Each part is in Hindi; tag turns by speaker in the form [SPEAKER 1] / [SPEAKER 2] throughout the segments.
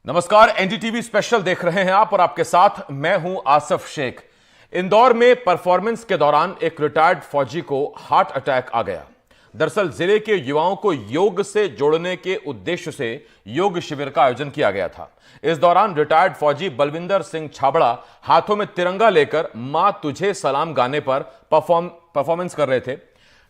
[SPEAKER 1] नमस्कार, एनडीटीवी स्पेशल देख रहे हैं आप और आपके साथ मैं हूं आसिफ शेख। इंदौर में परफॉर्मेंस के दौरान एक रिटायर्ड फौजी को हार्ट अटैक आ गया। दरअसल जिले के युवाओं को योग से जोड़ने के उद्देश्य से योग शिविर का आयोजन किया गया था। इस दौरान रिटायर्ड फौजी बलविंदर सिंह छाबड़ा हाथों में तिरंगा लेकर मां तुझे सलाम गाने पर परफॉर्मेंस कर रहे थे।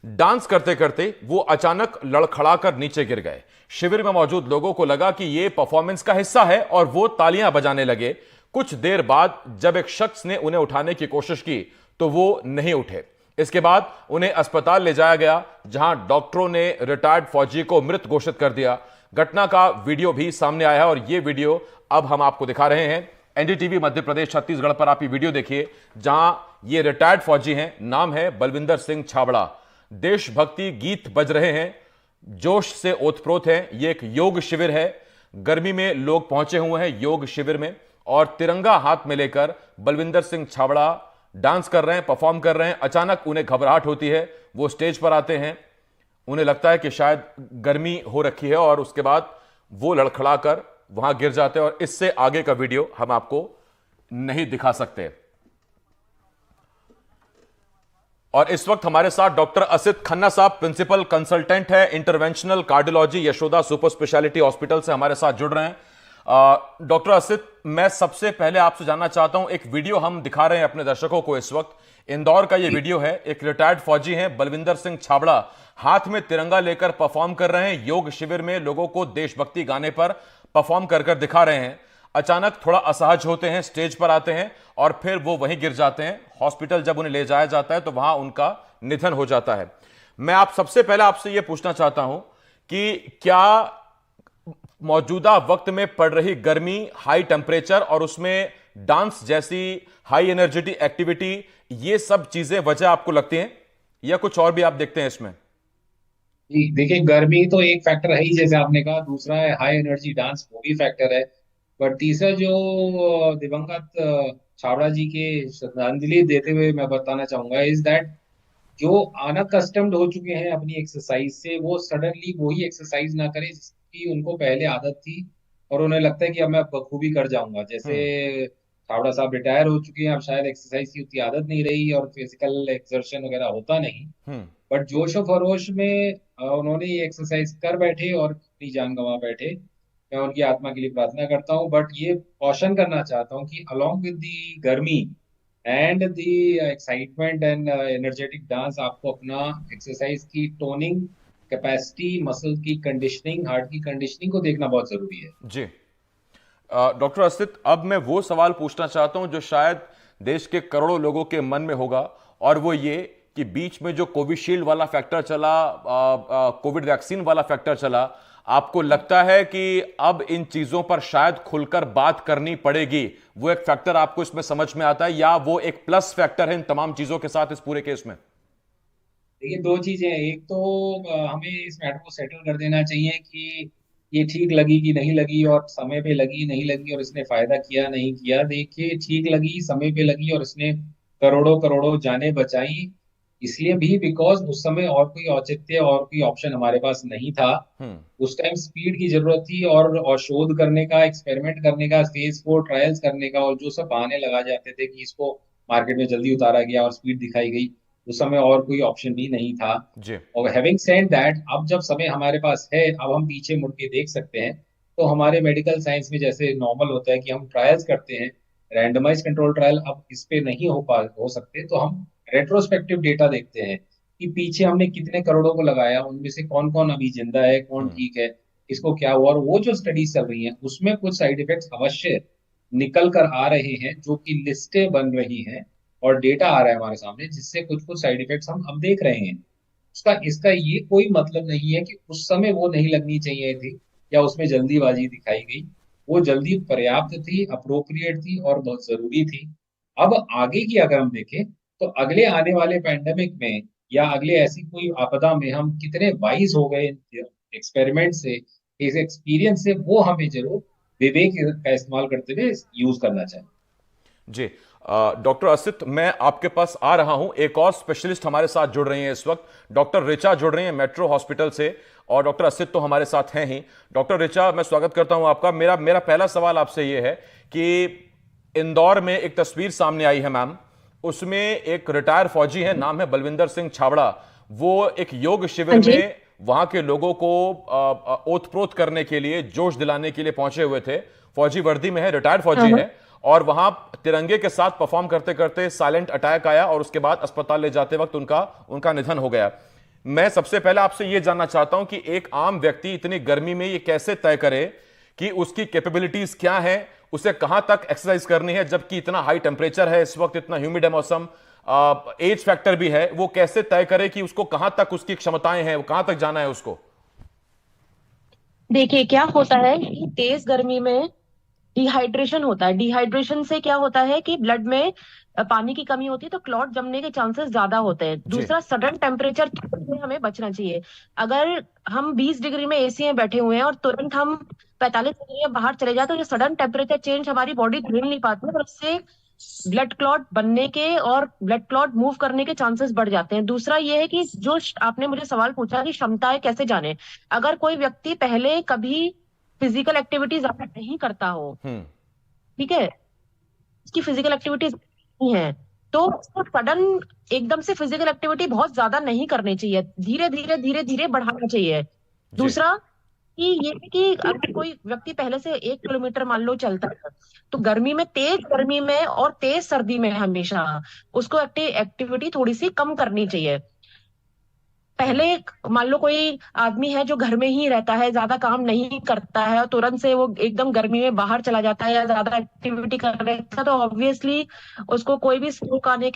[SPEAKER 1] डांस करते करते वो अचानक लड़खड़ाकर नीचे गिर गए। शिविर में मौजूद लोगों को लगा कि ये परफॉर्मेंस का हिस्सा है और वो तालियां बजाने लगे। कुछ देर बाद जब एक शख्स ने उन्हें उठाने की कोशिश की तो वो नहीं उठे। इसके बाद उन्हें अस्पताल ले जाया गया, जहां डॉक्टरों ने रिटायर्ड फौजी को मृत घोषित कर दिया। घटना का वीडियो भी सामने आया है और यह वीडियो अब हम आपको दिखा रहे हैं। एनडीटीवी मध्य प्रदेश छत्तीसगढ़ पर आप ये वीडियो देखिए, जहां ये रिटायर्ड फौजी हैं, नाम है बलविंदर सिंह छाबड़ा। देशभक्ति गीत बज रहे हैं, जोश से ओतप्रोत हैं। ये एक योग शिविर है। गर्मी में लोग पहुंचे हुए हैं योग शिविर में और तिरंगा हाथ में लेकर बलविंदर सिंह छाबड़ा डांस कर रहे हैं, परफॉर्म कर रहे हैं। अचानक उन्हें घबराहट होती है, वो स्टेज पर आते हैं। उन्हें लगता है कि शायद गर्मी हो रखी है और उसके बाद वो लड़खड़ा कर वहां गिर जाते हैं और इससे आगे का वीडियो हम आपको नहीं दिखा सकते। और इस वक्त हमारे साथ डॉक्टर असित खन्ना साहब, प्रिंसिपल कंसल्टेंट है interventional cardiology Yashoda super speciality hospital से हमारे साथ जुड़ रहे हैं। डॉक्टर असित, मैं सबसे पहले आपसे जानना चाहता हूं, एक वीडियो हम दिखा रहे हैं अपने दर्शकों को इस वक्त। इंदौर का ये वीडियो है। एक रिटायर्ड फौजी हैं बलविंदर सिंह छाबड़ा, हाथ में तिरंगा लेकर परफॉर्म कर रहे हैं। योग शिविर में लोगों को देशभक्ति गाने पर परफॉर्म कर कर दिखा रहे हैं। अचानक थोड़ा असहज होते हैं, स्टेज पर आते हैं और फिर वो वहीं गिर जाते हैं। हॉस्पिटल जब उन्हें ले जाया जाता है तो वहां उनका निधन हो जाता है। मैं आप सबसे पहले आपसे यह पूछना चाहता हूं कि क्या मौजूदा वक्त में पड़ रही गर्मी, हाई टेम्परेचर और उसमें डांस जैसी हाई एनर्जेटिक एक्टिविटी, ये सब चीजें वजह आपको लगती हैं या कुछ और भी आप देखते हैं इसमें?
[SPEAKER 2] जी देखिए, गर्मी तो एक फैक्टर है ही जैसे आपने कहा। दूसरा है हाई एनर्जी डांस, वो भी फैक्टर है। पर तीसरा जो दिवंगत छाबड़ा जी के श्रद्धांजलि देते हुए मैं बताना चाहूंगा इज दैट जो अनकस्टम्ड हो चुके हैं अपनी एक्सरसाइज से, वो सडनली वही एक्सरसाइज ना करें जिसकी उनको पहले आदत थी और उन्हें लगता है कि अब मैं बखूबी कर जाऊंगा। जैसे
[SPEAKER 1] हम्म।
[SPEAKER 2] छाबड़ा साहब रिटायर हो चुके हैं, अब शायद एक्सरसाइज की उतनी आदत नहीं रही और फिजिकल एक्सर्शन वगैरह होता नहीं।
[SPEAKER 1] हम्म।
[SPEAKER 2] बट जोश और खरोश में उन्होंने ये एक्सरसाइज कर बैठे और अपनी जान गंवा बैठे। मैं उनकी आत्मा के लिए प्रार्थना करता हूँ, बट ये कॉशन करना चाहता हूँ कि अलोंग विद दी गर्मी and the excitement and energetic dance, आपको अपना एक्सरसाइज की टोनिंग कैपेसिटी, मसल की कंडीशनिंग, हार्ट की कंडीशनिंग को देखना बहुत जरूरी है।
[SPEAKER 1] जी। डॉक्टर असित, अब मैं वो सवाल पूछना चाहता हूं जो शायद देश के करोड़ों लोगों के मन में होगा, और वो ये कि बीच में जो कोविशील्ड वाला फैक्टर चला, कोविड वैक्सीन वाला फैक्टर चला, आपको लगता है कि अब इन चीजों पर शायद खुलकर बात करनी पड़ेगी? वो एक फैक्टर आपको इसमें समझ में आता है या वो एक प्लस फैक्टर है इन तमाम चीजों के साथ इस पूरे केस में?
[SPEAKER 2] देखिए, दो चीजें हैं। एक तो हमें इस मैटर को सेटल कर देना चाहिए कि ये ठीक लगी कि नहीं लगी, और समय पे लगी नहीं लगी, और इसने फायदा किया नहीं किया। देखिए, ठीक लगी, समय पे लगी और इसने करोड़ों करोड़ों जानें बचाई, इसलिए भी बिकॉज उस समय और कोई औचित्य और कोई ऑप्शन हमारे पास नहीं था।
[SPEAKER 1] हम्म।
[SPEAKER 2] उस टाइम स्पीड की जरूरत थी और शोध करने का, एक्सपेरिमेंट करने का, फेज 4 ट्रायल्स करने का, और जो सब बहाने लगा जाते थे कि इसको मार्केट में जल्दी उतारा गया और स्पीड दिखाई गई, उस समय और कोई ऑप्शन भी नहीं था।
[SPEAKER 1] जी।
[SPEAKER 2] और हैविंग सेड दैट, अब जब समय हमारे पास है, अब हम पीछे मुड़ के देख सकते हैं। तो हमारे मेडिकल साइंस में जैसे नॉर्मल होता है कि हम ट्रायल्स करते हैं, रैंडमाइज कंट्रोल ट्रायल अब इस पे नहीं हो सकते, तो हम रेट्रोस्पेक्टिव डेटा देखते हैं कि पीछे हमने कितने करोड़ों को लगाया, उनमें से कौन कौन अभी जिंदा है, कौन
[SPEAKER 1] हम्म।
[SPEAKER 2] ठीक है, इसको क्या हुआ। और वो जो स्टडीज चल रही हैं उसमें कुछ साइड इफेक्ट्स अवश्य निकल कर आ रहे हैं, जो कि लिस्टें बन रही हैं और डेटा आ रहा है हमारे सामने, जिससे कुछ कुछ साइड इफेक्ट्स हम अब देख रहे हैं। उसका इसका ये कोई मतलब नहीं है कि उस समय वो नहीं लगनी चाहिए थी या उसमें जल्दीबाजी दिखाई गई। वो जल्दी पर्याप्त थी, अप्रोप्रिएट थी और बहुत जरूरी थी। अब आगे की अगर हम देखें, तो अगले आने वाले पैंडेमिक में या अगले ऐसी कोई आपदा में हम कितने वाइज हो गए एक्सपेरिमेंट से, इस एक्सपीरियंस से, वो हमें जरूर विवेक का इस्तेमाल करते हुए यूज करना चाहिए।
[SPEAKER 1] जी। डॉक्टर असित, मैं आपके पास आ रहा हूं। एक और स्पेशलिस्ट हमारे साथ जुड़ रही हैं इस वक्त, डॉक्टर ऋचा जुड़ रही हैं मेट्रो हॉस्पिटल से, और डॉक्टर असित तो हमारे साथ हैं ही। डॉक्टर ऋचा, मैं स्वागत करता हूं आपका। मेरा मेरा पहला सवाल आपसे यह है कि इंदौर में एक तस्वीर सामने आई है मैम, उसमें एक रिटायर फौजी है, नाम है बलविंदर सिंह छाबड़ा। वो एक योग शिविर में वहां के लोगों को ओतप्रोत करने के लिए, जोश दिलाने के लिए पहुंचे हुए थे। फौजी वर्दी में है, रिटायर्ड फौजी है, और वहां तिरंगे के साथ परफॉर्म करते करते साइलेंट अटैक आया और उसके बाद अस्पताल ले जाते वक्त उनका निधन हो गया। मैं सबसे पहले आपसे यह जानना चाहता हूं कि एक आम व्यक्ति इतनी गर्मी में ये कैसे तय करे कि उसकी कैपेबिलिटीज क्या है, उसे कहां तक एक्सरसाइज करनी है, जबकि इतना हाई टेम्परेचर है इस वक्त, इतना ह्यूमिड है मौसम, एज फैक्टर भी है। वो कैसे तय करे कि उसको कहां तक उसकी क्षमताएं हैं, वो कहां तक जाना है उसको?
[SPEAKER 3] देखिए क्या होता है कि तेज गर्मी में डिहाइड्रेशन होता है। डिहाइड्रेशन से क्या होता है कि ब्लड में पानी की कमी होती है, तो क्लॉट जमने के चांसेस ज्यादा होते हैं।
[SPEAKER 1] जी।
[SPEAKER 3] दूसरा, सडन टेम्परेचर में हमें बचना चाहिए। अगर हम 20 डिग्री में एसी में बैठे हुए हैं और तुरंत हम 45 डिग्री में बाहर चले जाए, तो ये सडन टेम्परेचर चेंज हमारी बॉडी झेल नहीं पाती है, और उससे ब्लड क्लॉट बनने के और ब्लड क्लॉट मूव करने के चांसेस बढ़ जाते हैं। दूसरा ये है कि जो आपने मुझे सवाल पूछा कि क्षमताएं कैसे जाने, अगर कोई व्यक्ति पहले कभी फिजिकल एक्टिविटी ज्यादा नहीं करता हो, ठीक है, उसकी फिजिकल एक्टिविटीज नहीं है, तो उसको सडन एकदम से फिजिकल एक्टिविटी बहुत ज्यादा नहीं करनी चाहिए, धीरे धीरे बढ़ाना चाहिए। दूसरा कि ये है कि अगर कोई व्यक्ति पहले से 1 किलोमीटर मान लो चलता है, तो गर्मी में, तेज गर्मी में और तेज सर्दी में हमेशा उसको एक्टिविटी थोड़ी सी कम करनी चाहिए। पहले मान लो कोई आदमी है जो घर में ही रहता है, ज्यादा काम नहीं करता है, और तुरंत से वो एकदम गर्मी में बाहर चला जाता है या ज्यादा एक्टिविटी कर रहा है, तो ऑब्वियसली उसको कोई भी स्ट्रोक आने